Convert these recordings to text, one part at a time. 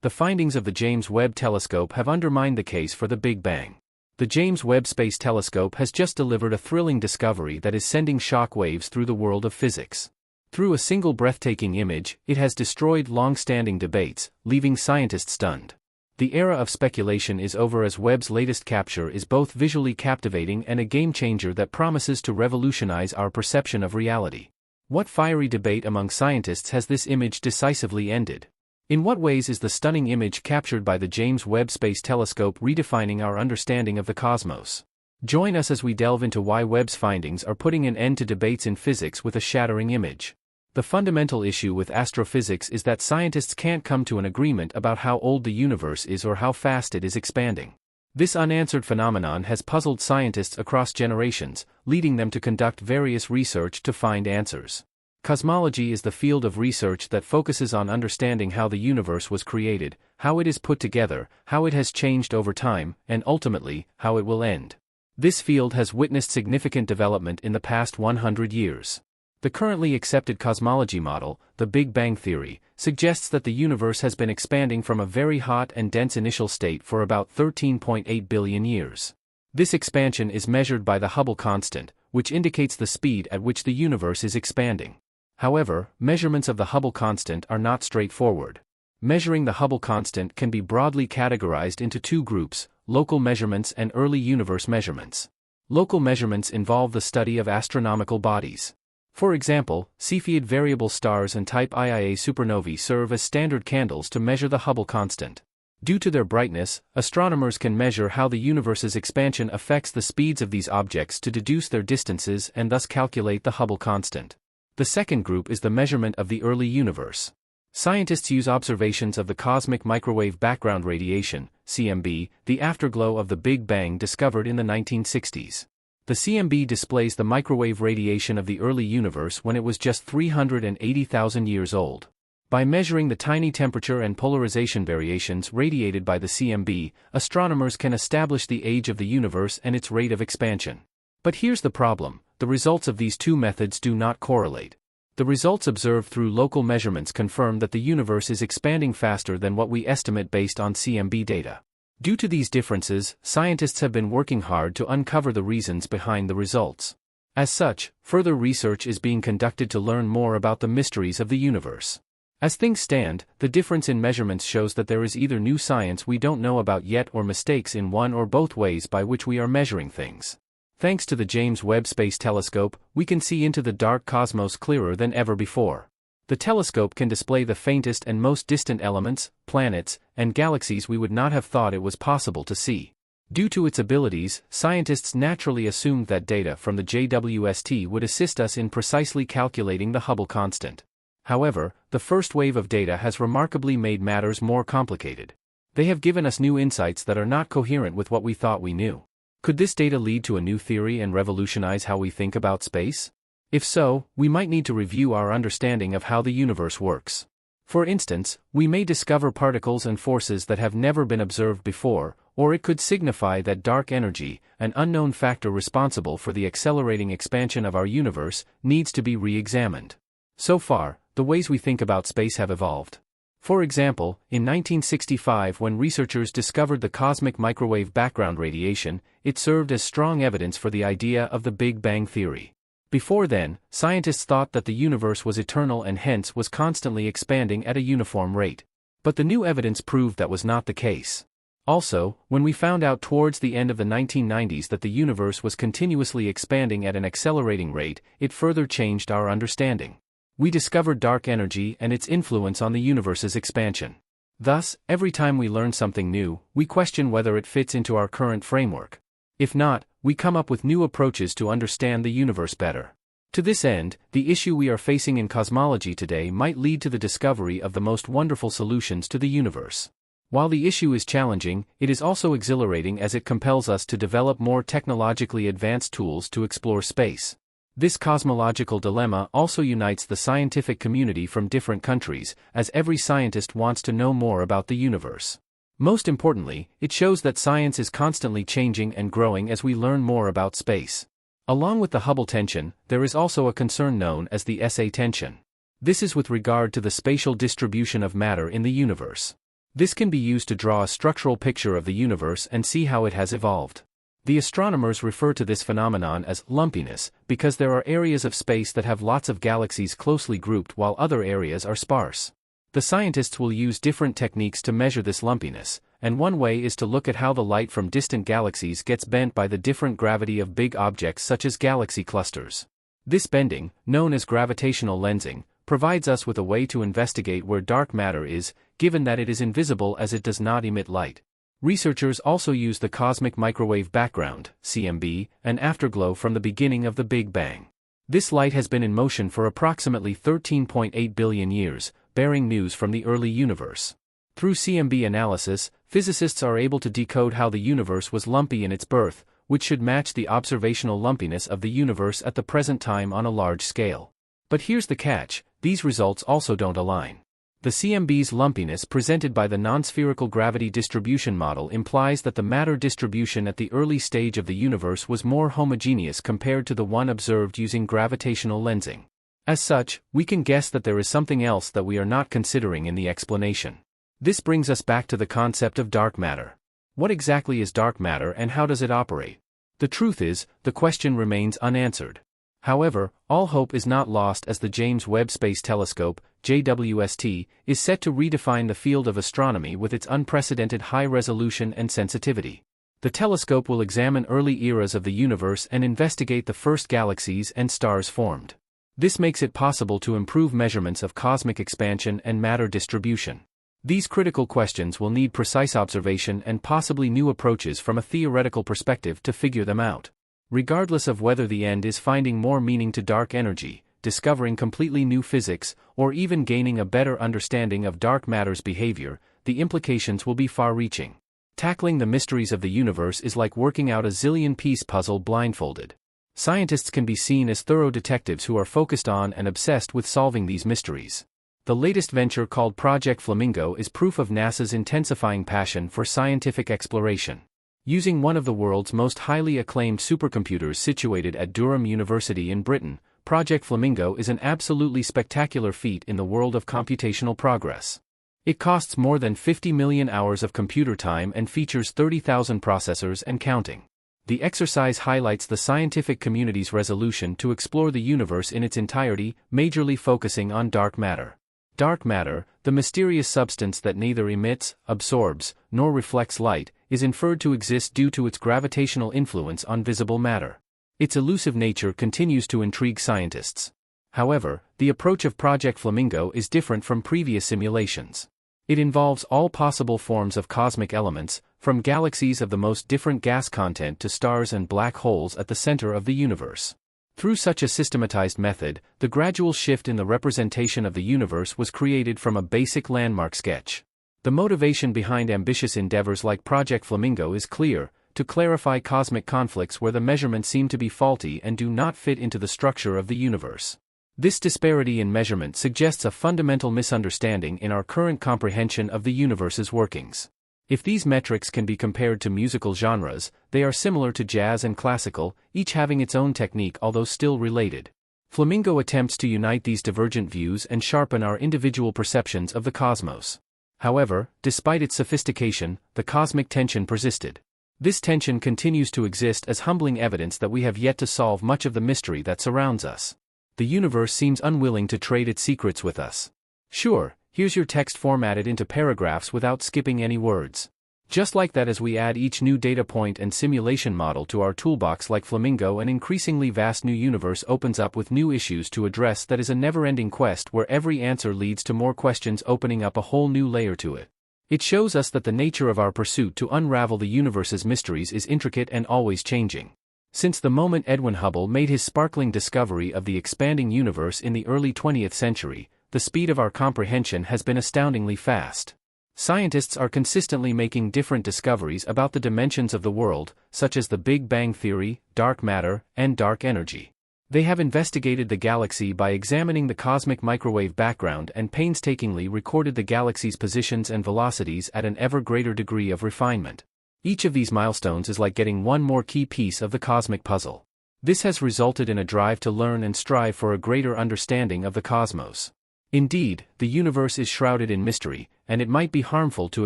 The findings of the James Webb Telescope have undermined the case for the Big Bang. The James Webb Space Telescope has just delivered a thrilling discovery that is sending shock waves through the world of physics. Through a single breathtaking image, it has destroyed long-standing debates, leaving scientists stunned. The era of speculation is over, as Webb's latest capture is both visually captivating and a game-changer that promises to revolutionize our perception of reality. What fiery debate among scientists has this image decisively ended? In what ways is the stunning image captured by the James Webb Space Telescope redefining our understanding of the cosmos? Join us as we delve into why Webb's findings are putting an end to debates in physics with a shattering image. The fundamental issue with astrophysics is that scientists can't come to an agreement about how old the universe is or how fast it is expanding. This unanswered phenomenon has puzzled scientists across generations, leading them to conduct various research to find answers. Cosmology is the field of research that focuses on understanding how the universe was created, how it is put together, how it has changed over time, and ultimately, how it will end. This field has witnessed significant development in the past 100 years. The currently accepted cosmology model, the Big Bang theory, suggests that the universe has been expanding from a very hot and dense initial state for about 13.8 billion years. This expansion is measured by the Hubble constant, which indicates the speed at which the universe is expanding. However, measurements of the Hubble constant are not straightforward. Measuring the Hubble constant can be broadly categorized into two groups: local measurements and early universe measurements. Local measurements involve the study of astronomical bodies. For example, Cepheid variable stars and type Ia supernovae serve as standard candles to measure the Hubble constant. Due to their brightness, astronomers can measure how the universe's expansion affects the speeds of these objects to deduce their distances and thus calculate the Hubble constant. The second group is the measurement of the early universe. Scientists use observations of the cosmic microwave background radiation, CMB, the afterglow of the Big Bang discovered in the 1960s. The CMB displays the microwave radiation of the early universe when it was just 380,000 years old. By measuring the tiny temperature and polarization variations radiated by the CMB, astronomers can establish the age of the universe and its rate of expansion. But here's the problem: the results of these two methods do not correlate. The results observed through local measurements confirm that the universe is expanding faster than what we estimate based on CMB data. Due to these differences, scientists have been working hard to uncover the reasons behind the results. As such, further research is being conducted to learn more about the mysteries of the universe. As things stand, the difference in measurements shows that there is either new science we don't know about yet or mistakes in one or both ways by which we are measuring things. Thanks to the James Webb Space Telescope, we can see into the dark cosmos clearer than ever before. The telescope can display the faintest and most distant elements, planets, and galaxies we would not have thought it was possible to see. Due to its abilities, scientists naturally assumed that data from the JWST would assist us in precisely calculating the Hubble constant. However, the first wave of data has remarkably made matters more complicated. They have given us new insights that are not coherent with what we thought we knew. Could this data lead to a new theory and revolutionize how we think about space? If so, we might need to review our understanding of how the universe works. For instance, we may discover particles and forces that have never been observed before, or it could signify that dark energy, an unknown factor responsible for the accelerating expansion of our universe, needs to be re-examined. So far, the ways we think about space have evolved. For example, in 1965, when researchers discovered the cosmic microwave background radiation, it served as strong evidence for the idea of the Big Bang theory. Before then, scientists thought that the universe was eternal and hence was constantly expanding at a uniform rate. But the new evidence proved that was not the case. Also, when we found out towards the end of the 1990s that the universe was continuously expanding at an accelerating rate, it further changed our understanding. We discovered dark energy and its influence on the universe's expansion. Thus, every time we learn something new, we question whether it fits into our current framework. If not, we come up with new approaches to understand the universe better. To this end, the issue we are facing in cosmology today might lead to the discovery of the most wonderful solutions to the universe. While the issue is challenging, it is also exhilarating as it compels us to develop more technologically advanced tools to explore space. This cosmological dilemma also unites the scientific community from different countries, as every scientist wants to know more about the universe. Most importantly, it shows that science is constantly changing and growing as we learn more about space. Along with the Hubble tension, there is also a concern known as the SA tension. This is with regard to the spatial distribution of matter in the universe. This can be used to draw a structural picture of the universe and see how it has evolved. The astronomers refer to this phenomenon as lumpiness because there are areas of space that have lots of galaxies closely grouped while other areas are sparse. The scientists will use different techniques to measure this lumpiness, and one way is to look at how the light from distant galaxies gets bent by the different gravity of big objects such as galaxy clusters. This bending, known as gravitational lensing, provides us with a way to investigate where dark matter is, given that it is invisible as it does not emit light. Researchers also use the cosmic microwave background, CMB, an afterglow from the beginning of the Big Bang. This light has been in motion for approximately 13.8 billion years, bearing news from the early universe. Through CMB analysis, physicists are able to decode how the universe was lumpy in its birth, which should match the observational lumpiness of the universe at the present time on a large scale. But here's the catch: these results also don't align. The CMB's lumpiness presented by the non-spherical gravity distribution model implies that the matter distribution at the early stage of the universe was more homogeneous compared to the one observed using gravitational lensing. As such, we can guess that there is something else that we are not considering in the explanation. This brings us back to the concept of dark matter. What exactly is dark matter and how does it operate? The truth is, the question remains unanswered. However, all hope is not lost as the James Webb Space Telescope, JWST, is set to redefine the field of astronomy with its unprecedented high resolution and sensitivity. The telescope will examine early eras of the universe and investigate the first galaxies and stars formed. This makes it possible to improve measurements of cosmic expansion and matter distribution. These critical questions will need precise observation and possibly new approaches from a theoretical perspective to figure them out. Regardless of whether the end is finding more meaning to dark energy, discovering completely new physics, or even gaining a better understanding of dark matter's behavior, the implications will be far-reaching. Tackling the mysteries of the universe is like working out a zillion-piece puzzle blindfolded. Scientists can be seen as thorough detectives who are focused on and obsessed with solving these mysteries. The latest venture called Project Flamingo is proof of NASA's intensifying passion for scientific exploration. Using one of the world's most highly acclaimed supercomputers situated at Durham University in Britain, Project Flamingo is an absolutely spectacular feat in the world of computational progress. It costs more than 50 million hours of computer time and features 30,000 processors and counting. The exercise highlights the scientific community's resolution to explore the universe in its entirety, majorly focusing on dark matter. Dark matter, the mysterious substance that neither emits, absorbs, nor reflects light, is inferred to exist due to its gravitational influence on visible matter. Its elusive nature continues to intrigue scientists. However, the approach of Project Flamingo is different from previous simulations. It involves all possible forms of cosmic elements, from galaxies of the most different gas content to stars and black holes at the center of the universe. Through such a systematized method, the gradual shift in the representation of the universe was created from a basic landmark sketch. The motivation behind ambitious endeavors like Project Flamingo is clear: to clarify cosmic conflicts where the measurements seem to be faulty and do not fit into the structure of the universe. This disparity in measurement suggests a fundamental misunderstanding in our current comprehension of the universe's workings. If these metrics can be compared to musical genres, they are similar to jazz and classical, each having its own technique although still related. Flamingo attempts to unite these divergent views and sharpen our individual perceptions of the cosmos. However, despite its sophistication, the cosmic tension persisted. This tension continues to exist as humbling evidence that we have yet to solve much of the mystery that surrounds us. The universe seems unwilling to trade its secrets with us. Sure, here's your text formatted into paragraphs without skipping any words. Just like that, as we add each new data point and simulation model to our toolbox like Flamingo, an increasingly vast new universe opens up with new issues to address that is a never-ending quest where every answer leads to more questions, opening up a whole new layer to it. It shows us that the nature of our pursuit to unravel the universe's mysteries is intricate and always changing. Since the moment Edwin Hubble made his sparkling discovery of the expanding universe in the early 20th century, the speed of our comprehension has been astoundingly fast. Scientists are consistently making different discoveries about the dimensions of the world, such as the Big Bang Theory, dark matter, and dark energy. They have investigated the galaxy by examining the cosmic microwave background and painstakingly recorded the galaxy's positions and velocities at an ever greater degree of refinement. Each of these milestones is like getting one more key piece of the cosmic puzzle. This has resulted in a drive to learn and strive for a greater understanding of the cosmos. Indeed, the universe is shrouded in mystery, and it might be harmful to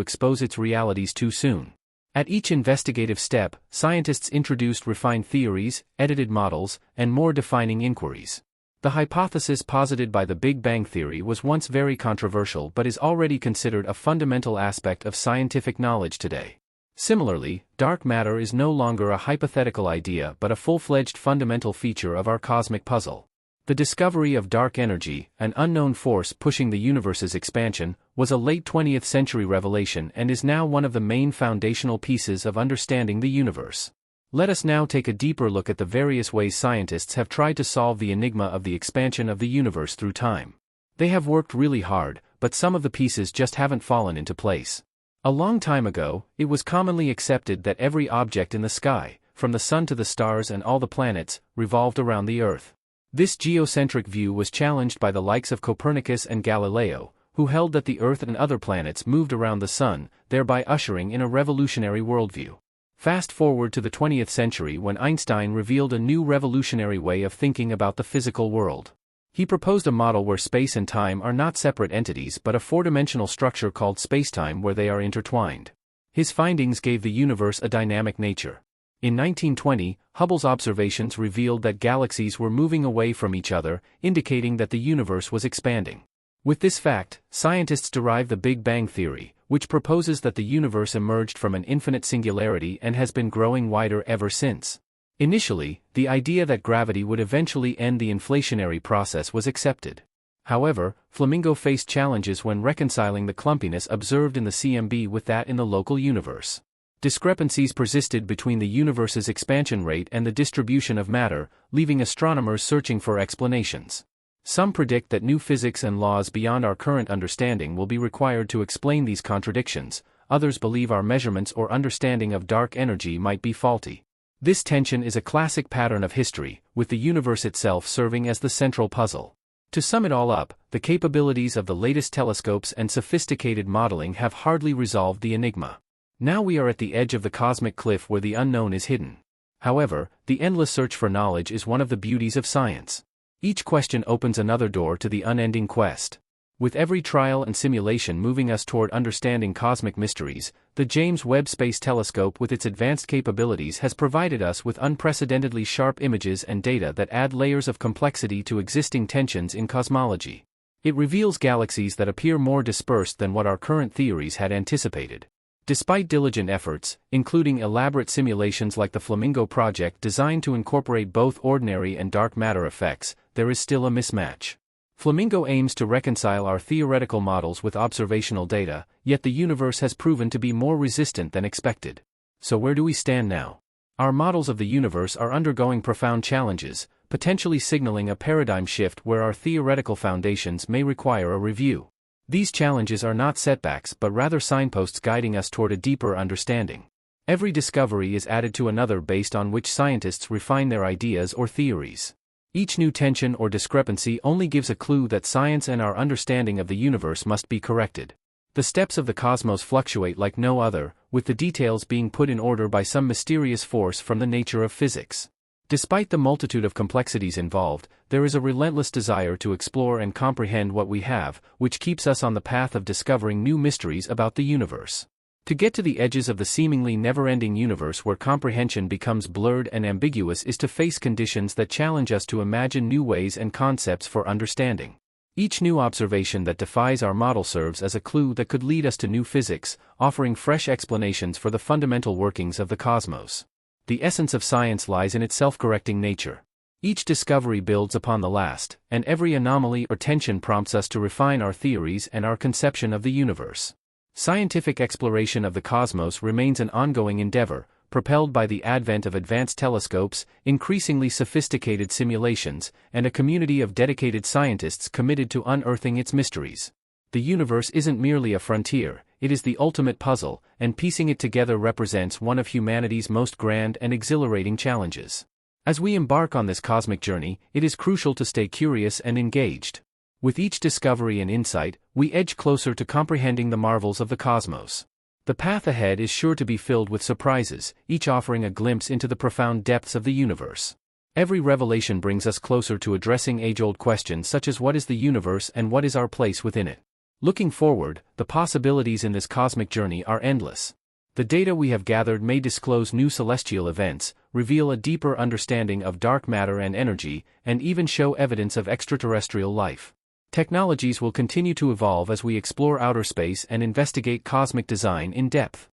expose its realities too soon. At each investigative step, scientists introduced refined theories, edited models, and more defining inquiries. The hypothesis posited by the Big Bang theory was once very controversial but is already considered a fundamental aspect of scientific knowledge today. Similarly, dark matter is no longer a hypothetical idea but a full-fledged fundamental feature of our cosmic puzzle. The discovery of dark energy, an unknown force pushing the universe's expansion, was a late 20th century revelation and is now one of the main foundational pieces of understanding the universe. Let us now take a deeper look at the various ways scientists have tried to solve the enigma of the expansion of the universe through time. They have worked really hard, but some of the pieces just haven't fallen into place. A long time ago, it was commonly accepted that every object in the sky, from the sun to the stars and all the planets, revolved around the Earth. This geocentric view was challenged by the likes of Copernicus and Galileo, who held that the Earth and other planets moved around the sun, thereby ushering in a revolutionary worldview. Fast forward to the 20th century when Einstein revealed a new revolutionary way of thinking about the physical world. He proposed a model where space and time are not separate entities but a four-dimensional structure called spacetime where they are intertwined. His findings gave the universe a dynamic nature. In 1920, Hubble's observations revealed that galaxies were moving away from each other, indicating that the universe was expanding. With this fact, scientists derive the Big Bang theory, which proposes that the universe emerged from an infinite singularity and has been growing wider ever since. Initially, the idea that gravity would eventually end the inflationary process was accepted. However, Flamingo faced challenges when reconciling the clumpiness observed in the CMB with that in the local universe. Discrepancies persisted between the universe's expansion rate and the distribution of matter, leaving astronomers searching for explanations. Some predict that new physics and laws beyond our current understanding will be required to explain these contradictions. Others believe our measurements or understanding of dark energy might be faulty. This tension is a classic pattern of history, with the universe itself serving as the central puzzle. To sum it all up, the capabilities of the latest telescopes and sophisticated modeling have hardly resolved the enigma. Now we are at the edge of the cosmic cliff where the unknown is hidden. However, the endless search for knowledge is one of the beauties of science. Each question opens another door to the unending quest. With every trial and simulation moving us toward understanding cosmic mysteries, the James Webb Space Telescope with its advanced capabilities has provided us with unprecedentedly sharp images and data that add layers of complexity to existing tensions in cosmology. It reveals galaxies that appear more dispersed than what our current theories had anticipated. Despite diligent efforts, including elaborate simulations like the Flamingo project designed to incorporate both ordinary and dark matter effects, there is still a mismatch. Flamingo aims to reconcile our theoretical models with observational data, yet the universe has proven to be more resistant than expected. So where do we stand now? Our models of the universe are undergoing profound challenges, potentially signaling a paradigm shift where our theoretical foundations may require a review. These challenges are not setbacks but rather signposts guiding us toward a deeper understanding. Every discovery is added to another based on which scientists refine their ideas or theories. Each new tension or discrepancy only gives a clue that science and our understanding of the universe must be corrected. The steps of the cosmos fluctuate like no other, with the details being put in order by some mysterious force from the nature of physics. Despite the multitude of complexities involved, there is a relentless desire to explore and comprehend what we have, which keeps us on the path of discovering new mysteries about the universe. To get to the edges of the seemingly never-ending universe where comprehension becomes blurred and ambiguous is to face conditions that challenge us to imagine new ways and concepts for understanding. Each new observation that defies our model serves as a clue that could lead us to new physics, offering fresh explanations for the fundamental workings of the cosmos. The essence of science lies in its self-correcting nature. Each discovery builds upon the last, and every anomaly or tension prompts us to refine our theories and our conception of the universe. Scientific exploration of the cosmos remains an ongoing endeavor, propelled by the advent of advanced telescopes, increasingly sophisticated simulations, and a community of dedicated scientists committed to unearthing its mysteries. The universe isn't merely a frontier, it is the ultimate puzzle, and piecing it together represents one of humanity's most grand and exhilarating challenges. As we embark on this cosmic journey, it is crucial to stay curious and engaged. With each discovery and insight, we edge closer to comprehending the marvels of the cosmos. The path ahead is sure to be filled with surprises, each offering a glimpse into the profound depths of the universe. Every revelation brings us closer to addressing age-old questions such as what is the universe and what is our place within it. Looking forward, the possibilities in this cosmic journey are endless. The data we have gathered may disclose new celestial events, reveal a deeper understanding of dark matter and energy, and even show evidence of extraterrestrial life. Technologies will continue to evolve as we explore outer space and investigate cosmic design in depth.